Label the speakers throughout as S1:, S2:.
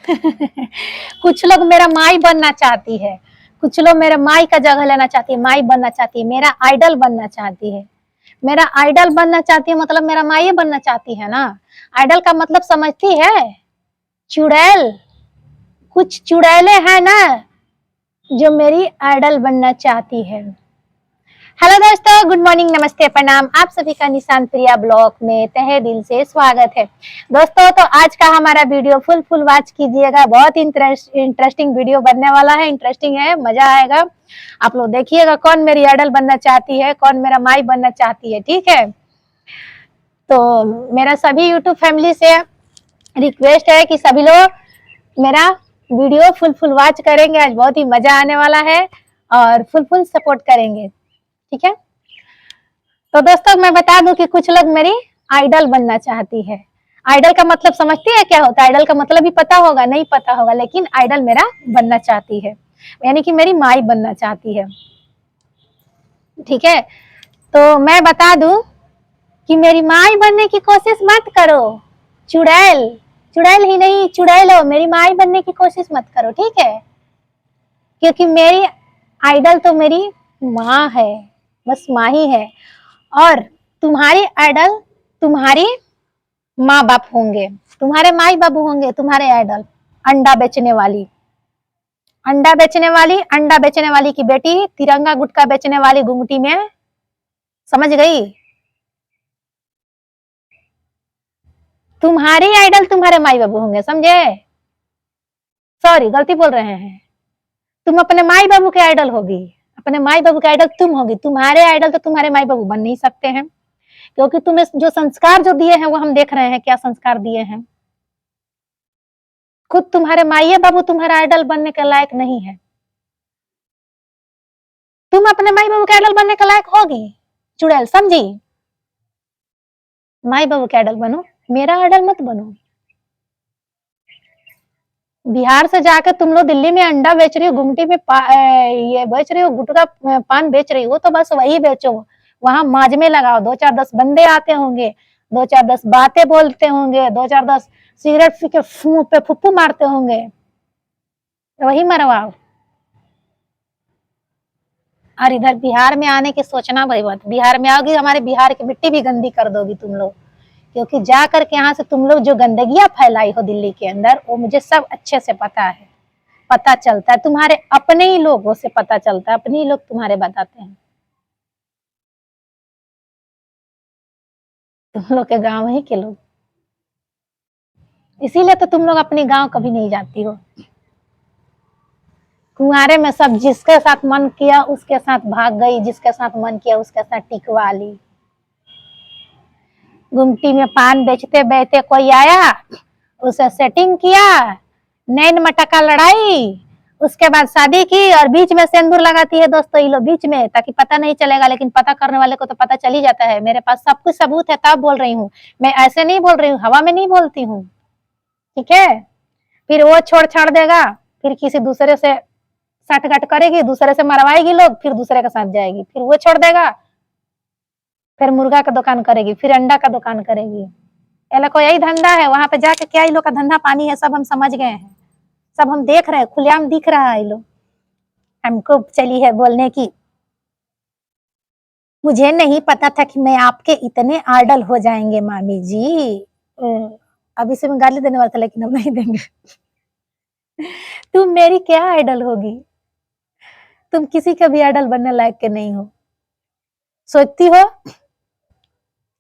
S1: कुछ लोग मेरा माई बनना चाहती है, कुछ लोग मेरे माई का जगह लेना चाहती है, माई बनना चाहती है, मेरा आइडल बनना चाहती है। मेरा आइडल बनना चाहती है मतलब मेरा माई बनना चाहती है ना। आइडल का मतलब समझती है? चुड़ैल, कुछ चुड़ैले हैं ना जो मेरी आइडल बनना चाहती है। हेलो दोस्तों, गुड मॉर्निंग, नमस्ते, प्रणाम। आप सभी का निशान प्रिया ब्लॉग में तहे दिल से स्वागत है। दोस्तों, तो आज का हमारा वीडियो फुल वॉच कीजिएगा। बहुत इंटरेस्टिंग वीडियो बनने वाला है। इंटरेस्टिंग है, मजा आएगा। आप लोग देखिएगा कौन मेरी आइडल बनना चाहती है, कौन मेरा माई बनना चाहती है। ठीक है, तो मेरा सभी यूट्यूब फैमिली से रिक्वेस्ट है कि सभी लोग मेरा वीडियो फुल वॉच करेंगे। आज बहुत ही मजा आने वाला है और फुल सपोर्ट करेंगे। ठीक है, तो दोस्तों मैं बता दूं कि कुछ लोग मेरी आइडल बनना चाहती है। आइडल का मतलब समझती है क्या होता है? आइडल का मतलब भी पता होगा, नहीं पता होगा, लेकिन आइडल मेरा बनना चाहती है, यानी कि मेरी माई बनना चाहती है। ठीक है, तो मैं बता दूं कि मेरी माई बनने की कोशिश मत करो। चुड़ैल, चुड़ैल ही नहीं, चुड़ैल हो, मेरी माई बनने की कोशिश मत करो। ठीक है, क्योंकि मेरी आइडल तो मेरी माँ है, बस माँ ही है। और तुम्हारी आइडल तुम्हारी माँ बाप होंगे, तुम्हारे माई बाबू होंगे तुम्हारे आइडल। अंडा बेचने वाली, अंडा बेचने वाली की बेटी, तिरंगा गुटखा बेचने वाली गुंगटी में, समझ गई? तुम्हारी आइडल तुम्हारे माई बाबू होंगे, समझे? सॉरी, गलती बोल रहे हैं। तुम अपने माई बाबू के आइडल होगी, अपने माई बाबू के आइडल तुम होगी। तुम्हारे आइडल तो तुम्हारे माई बाबू बन नहीं सकते हैं, क्योंकि तुम्हें जो संस्कार जो दिए हैं वो हम देख रहे हैं, क्या संस्कार दिए हैं। खुद तुम्हारे माई बाबू तुम्हारा आइडल बनने के लायक नहीं है। तुम अपने माई बाबू के आइडल बनने के लायक होगी, चुड़ैल, समझी? माई बाबू के आइडल बनो, मेरा आइडल मत बनो। बिहार से जाकर तुम लोग दिल्ली में अंडा बेच रही हो, गुमटी में ये बेच रही हो, गुटखा पान बेच रही हो, तो बस वही बेचो। वहां माज में लगाओ, 2-4-10 बंदे आते होंगे, 2-4-10 बातें बोलते होंगे, 2-4-10 सिगरेट पी के फूह पे फुप्पू मारते होंगे, तो वही मरवाओ। और इधर बिहार में आने की सोचना भाई मत। बिहार में आओगी, हमारे बिहार की मिट्टी भी गंदी कर दोगी तुम लोग, क्योंकि जा करके यहाँ से तुम लोग जो गंदगियां फैलाई हो दिल्ली के अंदर, वो मुझे सब अच्छे से पता है। पता चलता है, तुम्हारे अपने ही लोगों से पता चलता है, अपने ही लोग तुम्हारे बताते हैं। तुम लोग के गांव ही के लोग, इसीलिए तो तुम लोग अपने गांव कभी नहीं जाती हो। कुंवारे में सब जिसके साथ मन किया उसके साथ भाग गई, जिसके साथ मन किया उसके साथ टिकवा ली। गुमटी में पान बेचते बेचते कोई आया, उसे सेटिंग किया, नैन मटका लड़ाई, उसके बाद शादी की, और बीच में सिंदूर लगाती है दोस्तों ये लोग बीच में, ताकि पता नहीं चलेगा, लेकिन पता करने वाले को तो पता चल ही जाता है। मेरे पास सब कुछ सबूत है, तब बोल रही हूँ। मैं ऐसे नहीं बोल रही हूँ, हवा में नहीं बोलती हूँ। ठीक है, फिर वो छोड़ छाड़ देगा, फिर किसी दूसरे से साठगांठ करेगी, दूसरे से मरवाएगी लोग, फिर दूसरे के साथ जाएगी, फिर वो छोड़ देगा, फिर मुर्गा का दुकान करेगी, फिर अंडा का दुकान करेगी। ये लोग को यही धंधा है। वहां पे जाके क्या ये लोग का धंधा पानी है सब हम समझ गए हैं, सब हम देख रहे हैं, खुलेआम दिख रहा है। ये लोग हमको चली है बोलने की, मुझे नहीं पता था कि मैं आपके इतने आइडल हो जाएंगे मामी जी। अभी से मैं गाली देने वाला था, लेकिन अब नहीं देंगे। तुम मेरी क्या आइडल होगी? तुम किसी का भी आइडल बनने लायक के नहीं हो। सोचती हो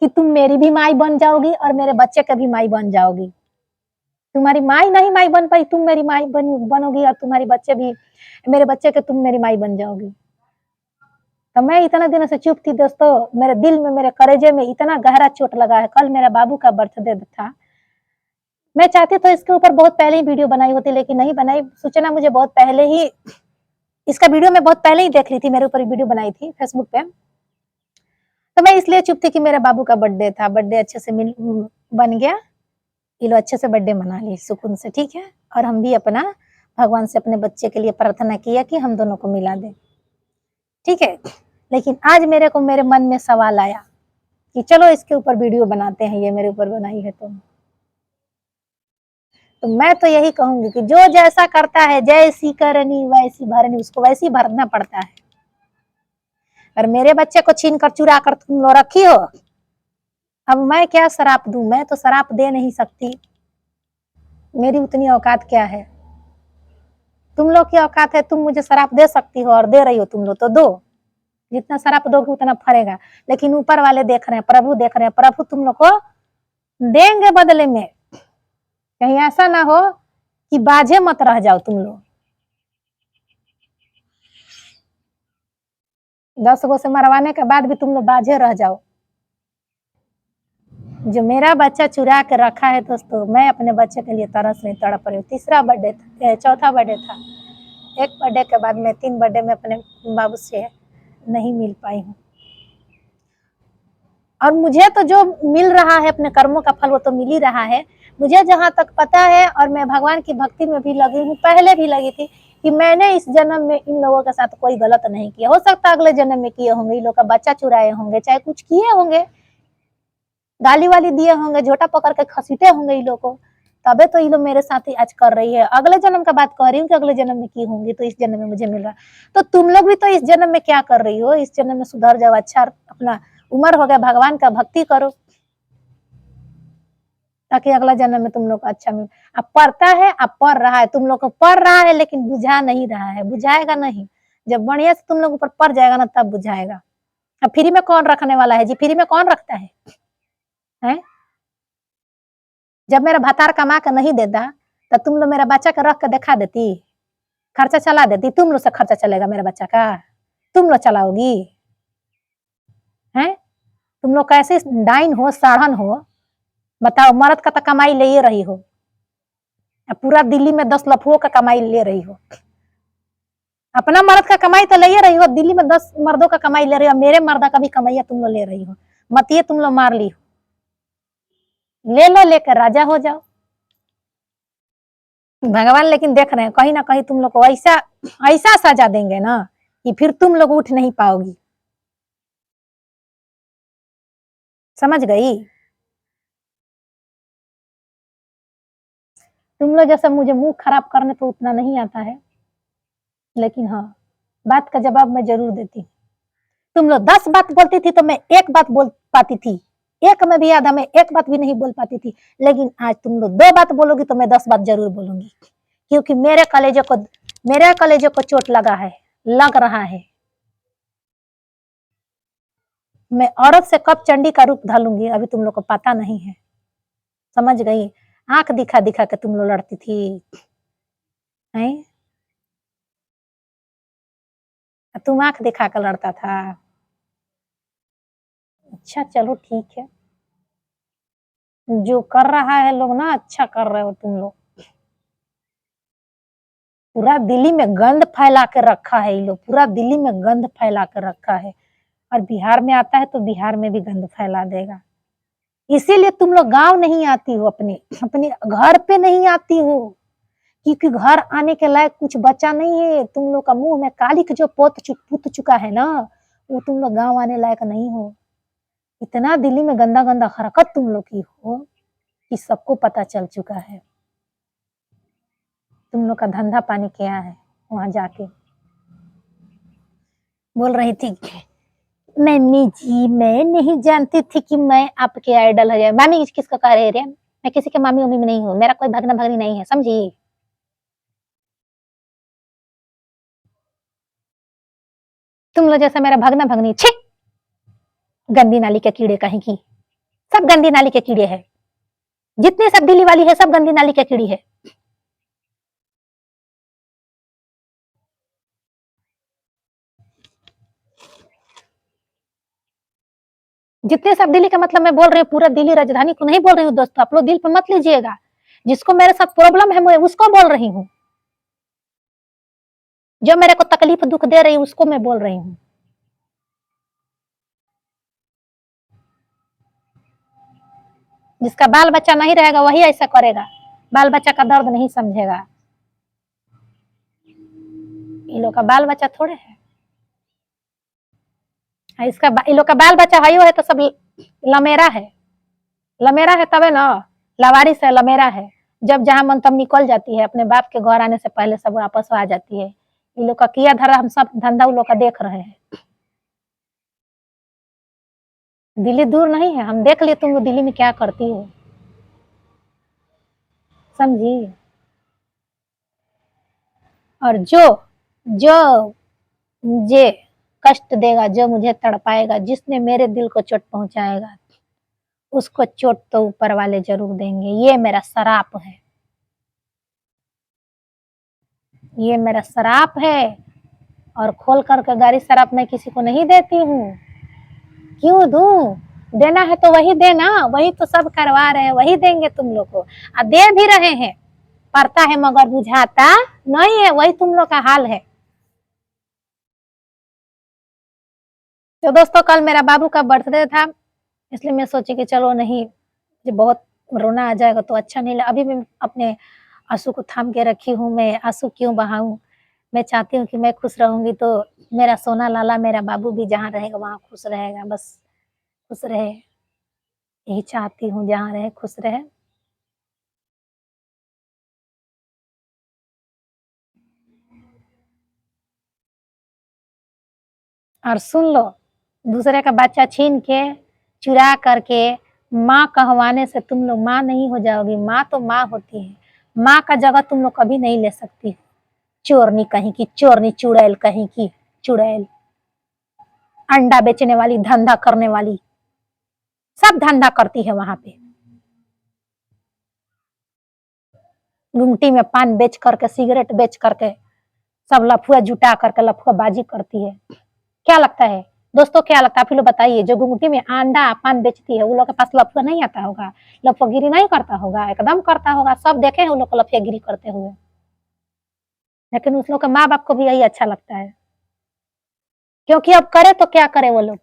S1: कि तुम मेरी भी माई बन जाओगी और मेरे बच्चे का भी माई बन जाओगी। तुम्हारी माई नहीं माई बन पाई, तुम मेरी माई बनोगी, और तुम्हारी बच्चे भी, मेरे बच्चे के तुम मेरी माई बन जाओगी। तो मैं इतना दिन से चुप थी दोस्तों, मेरे दिल में, मेरे कलेजे में इतना गहरा चोट लगा है। कल मेरा बाबू का बर्थडे था, मैं चाहती तो इसके ऊपर बहुत पहले ही वीडियो बनाई होती, लेकिन नहीं बनाई। सूचना मुझे बहुत पहले ही, इसका वीडियो मैं बहुत पहले ही देख ली थी, मेरे ऊपर वीडियो बनाई थी फेसबुक पे। तो मैं इसलिए चुप थी कि मेरा बाबू का बर्थडे था, बर्थडे अच्छे से बन गया, ये लो अच्छे से बर्थडे मना ली सुकून से। ठीक है, और हम भी अपना भगवान से अपने बच्चे के लिए प्रार्थना किया कि हम दोनों को मिला दे। ठीक है, लेकिन आज मेरे को मेरे मन में सवाल आया कि चलो इसके ऊपर वीडियो बनाते हैं, ये मेरे ऊपर बनाई है। तो मैं तो यही कहूंगी कि जो जैसा करता है, जैसी करनी वैसी भरनी, उसको वैसी भरना पड़ता है। और मेरे बच्चे को छीन कर चुरा कर तुम लोग रखी हो, अब मैं क्या शराप दूं? मैं तो शराप दे नहीं सकती, मेरी उतनी औकात क्या है। तुम लोग की औकात है, तुम मुझे शराप दे सकती हो और दे रही हो, तुम लोग तो दो, जितना शराप दोगे उतना फरेगा। लेकिन ऊपर वाले देख रहे हैं, प्रभु देख रहे हैं, प्रभु तुम लोग को देंगे बदले में। कहीं ऐसा ना हो कि बाझे मत रह जाओ तुम लोग। 10 गो से मरवाने के बाद भी तुम लोग बाझे रह जाओ। जो मेरा बच्चा चुरा के रखा है दोस्तों, मैं अपने बच्चे के लिए तरस नहीं तड़प रही हूँ। तीसरा बर्थडे था, चौथा बर्थडे था, एक बर्थडे के बाद मैं 3 बर्थडे में अपने बाबू से नहीं मिल पाई हूँ। और मुझे तो जो मिल रहा है अपने कर्मों का फल, वो तो मिल ही रहा है। मुझे जहां तक पता है, और मैं भगवान की भक्ति में भी लगी हूँ, पहले भी लगी थी, कि मैंने इस जन्म में इन लोगों के साथ कोई गलत नहीं किया। हो सकता है अगले जन्म में किए होंगे, इन लोग का बच्चा चुराए होंगे, चाहे कुछ किए होंगे, गाली वाली दिए होंगे, झोटा पकड़ के खसीटे होंगे इन लोग को, तबे तो ये लोग मेरे साथ ही आज कर रही है। अगले जन्म का बात कर रही हूँ कि अगले जन्म में की होंगी, तो इस जन्म में मुझे मिल रहा है। तो तुम लोग भी तो इस जन्म में क्या कर रही हो? इस जन्म में सुधर जाओ, अच्छा अपना उम्र हो गया, भगवान का भक्ति करो, ताकि अगला जन्म में तुम लोग को अच्छा मिले। अब पढ़ता है, अब पढ़ रहा है, तुम लोग को पढ़ रहा है, लेकिन बुझा नहीं रहा है, बुझाएगा नहीं। जब बढ़िया से तुम लोग ऊपर पढ़ जाएगा ना, तब बुझाएगा। अब फ्री में कौन रखने वाला है जी? फ्री में कौन रखता है? जब मेरा भतार कमा के नहीं देता, तो तुम लोग मेरा बच्चा के रख के दिखा देती, खर्चा चला देती। तुम लोग से खर्चा चलेगा मेरे बच्चा का? तुम लोग चलाओगी? हैं? तुम लोग कैसे डाइन हो, साढ़न हो? बताओ, मर्द का तो कमाई ले रही हो, पूरा दिल्ली में 10 लफुओं का कमाई ले रही हो। अपना मर्द का कमाई तो ले रही हो, दिल्ली में 10 मर्दों का कमाई ले रही हो, मेरे मर्दा का भी कमाइया तुम लोग ले रही हो। मतिये तुम लोग मार ली हो, ले लो, लेकर राजा हो जाओ। भगवान लेकिन देख रहे हैं, कहीं ना कहीं तुम लोग को ऐसा ऐसा सजा देंगे ना कि फिर तुम लोग उठ नहीं पाओगी। समझ गई? तुम लोग जैसा मुझे मुंह खराब करने तो उतना नहीं आता है, लेकिन हाँ, बात का जवाब मैं जरूर देती। तुम लोग 10 बात बोलती थी तो मैं एक बात बोल पाती थी, एक में भी आधा मैं एक बात भी नहीं बोल पाती थी। लेकिन आज तुम लोग 2 बात बोलोगी तो मैं 10 बात जरूर बोलूंगी, क्योंकि मेरे कलेजे को चोट लगा है, लग रहा है। मैं औरत से कब चंडी का रूप ढालूंगी, अभी तुम लोग को पता नहीं है। समझ गई? आंख दिखा दिखा के तुम लोग लड़ती थी, हैं? तुम आंख दिखा कर लड़ता था? अच्छा चलो ठीक है, जो कर रहा है लोग ना, अच्छा कर रहे हो तुम लोग। पूरा दिल्ली में गंद फैला के रखा है ये लोग, पूरा दिल्ली में गंद फैला कर रखा है, और बिहार में आता है तो बिहार में भी गंद फैला देगा। इसीलिए तुम लोग गांव नहीं आती हो, अपने अपने घर पे नहीं आती हो, क्योंकि घर आने के लायक कुछ बचा नहीं है। तुम लोग का मुंह में कालिक जो पुत चुका है ना, वो तुम लोग गांव आने लायक नहीं हो। इतना दिल्ली में गंदा गंदा हरकत तुम लोग की हो कि सबको पता चल चुका है तुम लोग का धंधा पानी क्या है। वहां जाके बोल रही थी, मम्मी जी मैं नहीं जानती थी कि मैं आपके आइडल है। मामी किसको कह रहे रे? मैं किसी के मामी उमी में नहीं हूँ, मेरा कोई भगना भगनी नहीं है, समझी? तुम लोग जैसा मेरा भगना भगनी, छी, गंदी नाली के कीड़े कहीं की, सब गंदी नाली के कीड़े है। जितनी सब दिल्ली वाली है, सब गंदी नाली के कीड़ी है। जितने सब दिल्ली का मतलब मैं बोल रही हूँ, पूरा दिल्ली राजधानी को नहीं बोल रही हूँ दोस्तों, आप लोग दिल पे मत लीजिएगा। जिसको मेरे साथ प्रॉब्लम है मैं उसको बोल रही हूँ, जो मेरे को तकलीफ दुख दे रही है उसको मैं बोल रही हूँ। जिसका बाल बच्चा नहीं रहेगा वही ऐसा करेगा, बाल बच्चा का दर्द नहीं समझेगा। इन लोग का बाल बच्चा थोड़े है, इसका इन लोग का बाल बच्चा है तो सब लमेरा है, लमेरा है तबे ना, लवारिस है, लमेरा है। जब जहाँ मन तब निकल जाती है, अपने बाप के घर आने से पहले सब वापस आ जाती है। ये लोग का किया धरा हम सब धंधा उन लोग का देख रहे हैं। दिल्ली दूर नहीं है, हम देख लिए तुम दिल्ली में क्या करती हो, समझी। और जो जो मुझे कष्ट देगा, जो मुझे तड़पाएगा, जिसने मेरे दिल को चोट पहुंचाएगा, उसको चोट तो ऊपर वाले जरूर देंगे। ये मेरा श्राप है, ये मेरा श्राप है। और खोल करके गाड़ी श्राप मैं किसी को नहीं देती हूँ। क्यों दूं? देना है तो वही देना, वही तो सब करवा रहे हैं, वही देंगे तुम लोग को। दे भी रहे हैं, पड़ता है मगर बुझाता नहीं है, वही तुम लोग का हाल है। तो दोस्तों कल मेरा बाबू का बर्थडे था, इसलिए मैं सोची कि चलो नहीं, जब बहुत रोना आ जाएगा तो अच्छा नहीं। अभी मैं अपने आंसू को थाम के रखी हूँ, मैं आंसू क्यों बहाऊं। मैं चाहती हूँ कि मैं खुश रहूंगी तो मेरा सोना लाला, मेरा बाबू भी जहाँ रहेगा वहाँ खुश रहेगा, बस खुश रहे, यही चाहती हूँ, जहाँ रहे खुश रहे। और सुन लो, दूसरे का बच्चा छीन के, चुरा करके माँ कहवाने से तुम लोग माँ नहीं हो जाओगी। माँ तो माँ होती है, माँ का जगह तुम लोग कभी नहीं ले सकती। चोरनी कहीं की, चोरनी, चुड़ैल कहीं की, चुड़ैल, अंडा बेचने वाली, धंधा करने वाली, सब धंधा करती है वहां पे। गुमटी में पान बेच करके, सिगरेट बेच करके, सब लफुआ जुटा करके लफुआ बाजी करती है। क्या लगता है दोस्तों, क्या लगता है आप लोग बताइए, जो गुमटी में अंडा पान बेचती है वो लोग के पास लफुआ नहीं आता होगा, लफुआगिरी नहीं करता होगा? एकदम करता होगा, सब देखे हैं उन लोग को लफुआगिरी करते हुए। लेकिन उस लोग के माँ बाप को भी यही अच्छा लगता है, क्योंकि अब करे तो क्या करे वो लोग।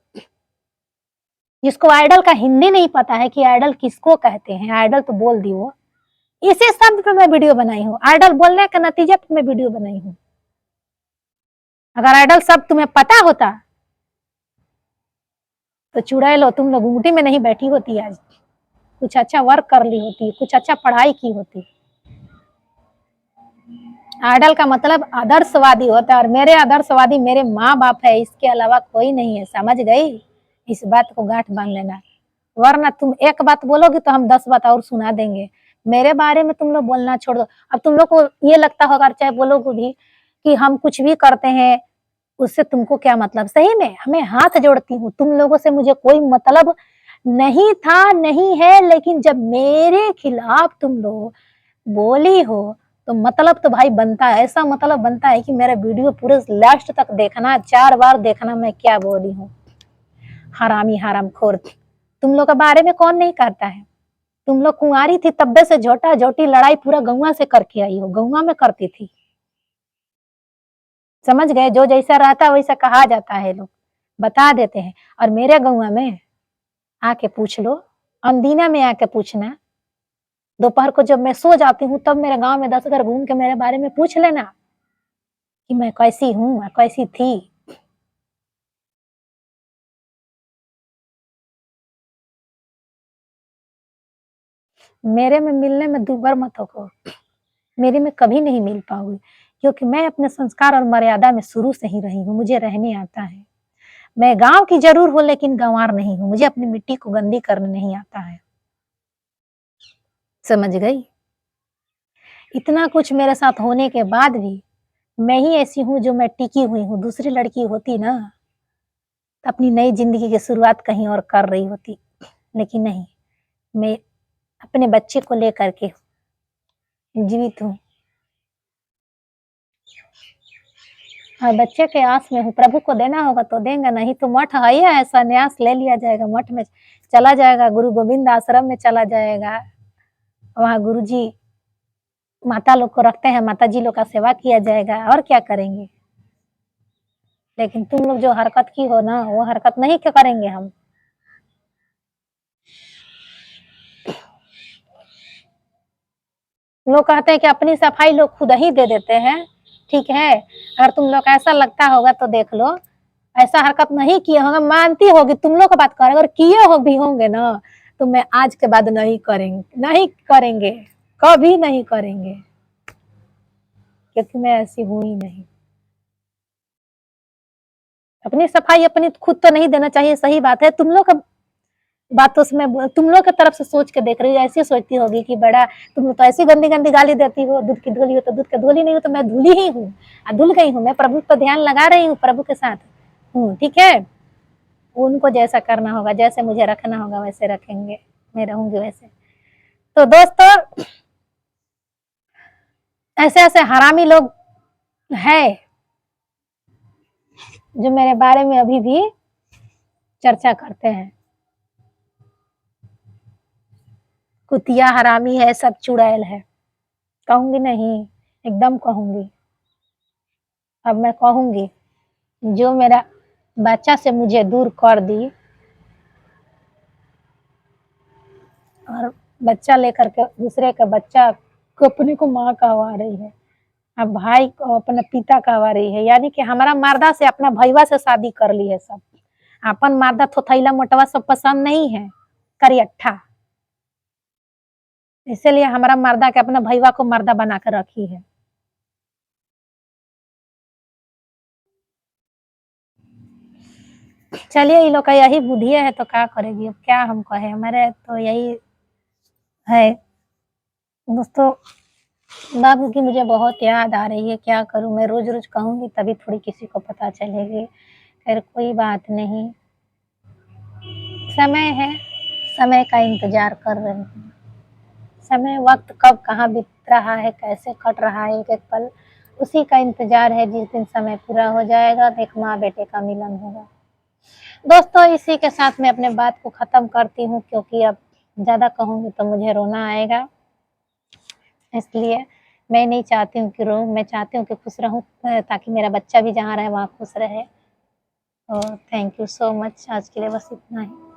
S1: जिसको आइडल का हिंदी नहीं पता है कि आइडल किसको कहते हैं, आइडल तो बोल दी वो। इसी शब्द पे मैं वीडियो बनाई हूँ, आइडल बोलने के नतीजे पे मैं वीडियो बनाई हूँ। अगर आइडल शब्द तुम्हें पता होता तो चुड़ैल हो, तुम लोग गुमटी में नहीं बैठी होती, आज कुछ अच्छा वर्क कर ली होती, कुछ अच्छा पढ़ाई की होती। आइडल का मतलब आदर्शवादी होता है, और मेरे आदर्शवादी मेरे माँ बाप है, इसके अलावा कोई नहीं है, समझ गई? इस बात को गांठ बांध लेना, वरना तुम एक बात बोलोगी तो हम 10 बात और सुना देंगे। मेरे बारे में तुम लोग बोलना छोड़ दो। अब तुम लोग को ये लगता होगा, चाहे बोलोगे भी कि हम कुछ भी करते हैं उससे तुमको क्या मतलब। सही में हमें हाथ जोड़ती हूँ, तुम लोगों से मुझे कोई मतलब नहीं था, नहीं है, लेकिन जब मेरे खिलाफ तुम लोग बोली हो तो मतलब तो भाई बनता है, ऐसा मतलब बनता है कि मेरा वीडियो पूरे लास्ट तक देखना, 4 बार देखना मैं क्या बोली हूँ। हरामी, हरामखोर, तुम लोग के बारे में कौन नहीं करता है? तुम लोग कुंवारी थी तब्बे से झोटा झोटी लड़ाई पूरा गौवा से करके आई हो, गौवा में करती थी, समझ गए? जो जैसा रहता है वैसा कहा जाता है, लोग बता देते हैं। और मेरे गौवा में आके पूछ लो, अंदीना में आके पूछना, दोपहर को जब मैं सो जाती हूँ तब मेरे गांव में 10 घर घूम के मेरे बारे में पूछ लेना कि मैं कैसी हूँ, मैं कैसी थी। मेरे में मिलने में दूबर मत हो, मेरे में कभी नहीं मिल पाओगे, क्योंकि मैं अपने संस्कार और मर्यादा में शुरू से ही रही हूँ, मुझे रहने आता है। मैं गांव की जरूर हूँ लेकिन गंवार नहीं हूँ, मुझे अपनी मिट्टी को गंदी करने नहीं आता है, समझ गई? इतना कुछ मेरे साथ होने के बाद भी मैं ही ऐसी हूँ जो मैं टिकी हुई हूँ। दूसरी लड़की होती ना तो अपनी नई जिंदगी की शुरुआत कहीं और कर रही होती, लेकिन नहीं, मैं अपने बच्चे को लेकर के जीवित हूँ और बच्चे के आस में हूँ। प्रभु को देना होगा तो देंगे, नहीं तो मठ है ही है, संन्यास ले लिया जाएगा, मठ में चला जाएगा, गुरु गोविंद आश्रम में चला जाएगा, वहाँ गुरु जी माता लोग को रखते हैं, माता जी लोग का सेवा किया जाएगा, और क्या करेंगे। लेकिन तुम लोग जो हरकत की हो ना, वो हरकत नहीं क्या करेंगे हम। लोग कहते हैं कि अपनी सफाई लोग खुद ही दे देते हैं, ठीक है। अगर तुम लोग ऐसा लगता होगा तो देख लो, ऐसा हरकत नहीं किए होंगे, मानती होगी, तुम लोग का बात कर, अगर किए हो भी होंगे ना तो मैं आज के बाद नहीं करेंगे, नहीं करेंगे, कभी नहीं करेंगे, क्योंकि मैं ऐसी हूं ही नहीं। अपनी सफाई अपनी खुद तो नहीं देना चाहिए, सही बात है। तुम लोग का बात तो उसमें तुम लोग की तरफ से सोच के देख रही हो, ऐसी सोचती होगी कि बड़ा तुम तो ऐसी गंदी गंदी गाली देती हो, दूध की धूली हो तो दूध की धूली नहीं हो तो मैं धूली ही हूँ, धुल गई हूँ। मैं प्रभु पर ध्यान लगा रही हूँ, प्रभु के साथ हूँ, ठीक है। उनको जैसा करना होगा, जैसे मुझे रखना होगा वैसे रखेंगे, मैं रहूंगी वैसे। तो दोस्तों, ऐसे ऐसे हरामी लोग है जो मेरे बारे में अभी भी चर्चा करते हैं। कुतिया हरामी है, सब चुड़ैल है। कहूंगी नहीं, एकदम कहूंगी। अब मैं कहूंगी, जो मेरा बच्चा से मुझे दूर कर दी और बच्चा लेकर के दूसरे का बच्चा को अपने को माँ कहवा रही है, अब भाई को अपने पिता कहवा रही है, यानी कि हमारा मर्दा से अपना भईवा से शादी कर ली है सब। अपन मर्दा थोथैला मोटवा सब पसंद नहीं है, करियट्ठा। इसीलिए हमारा मर्दा के अपना भईवा को मर्दा बना कर रखी है। चलिए, ये लोग का यही बुद्धि है तो क्या करेगी, अब क्या हम कहे, हमारे तो यही है। दोस्तों, बाबू की मुझे बहुत याद आ रही है, क्या करूं, मैं रोज रोज कहूंगी तभी थोड़ी किसी को पता चलेगी। खैर कोई बात नहीं, समय है, समय का इंतजार कर रहे हैं। समय वक्त कब कहाँ बीत रहा है, कैसे कट रहा है एक एक पल, उसी का इंतजार है। जिस दिन समय पूरा हो जाएगा तो एक माँ बेटे का मिलन होगा। दोस्तों, इसी के साथ मैं अपने बात को खत्म करती हूँ, क्योंकि अब ज्यादा कहूंगी तो मुझे रोना आएगा। इसलिए मैं नहीं चाहती हूँ कि रो, मैं चाहती हूँ कि खुश रहूं, ताकि मेरा बच्चा भी जहाँ रहे वहाँ खुश रहे। और थैंक यू सो मच, आज के लिए बस इतना ही।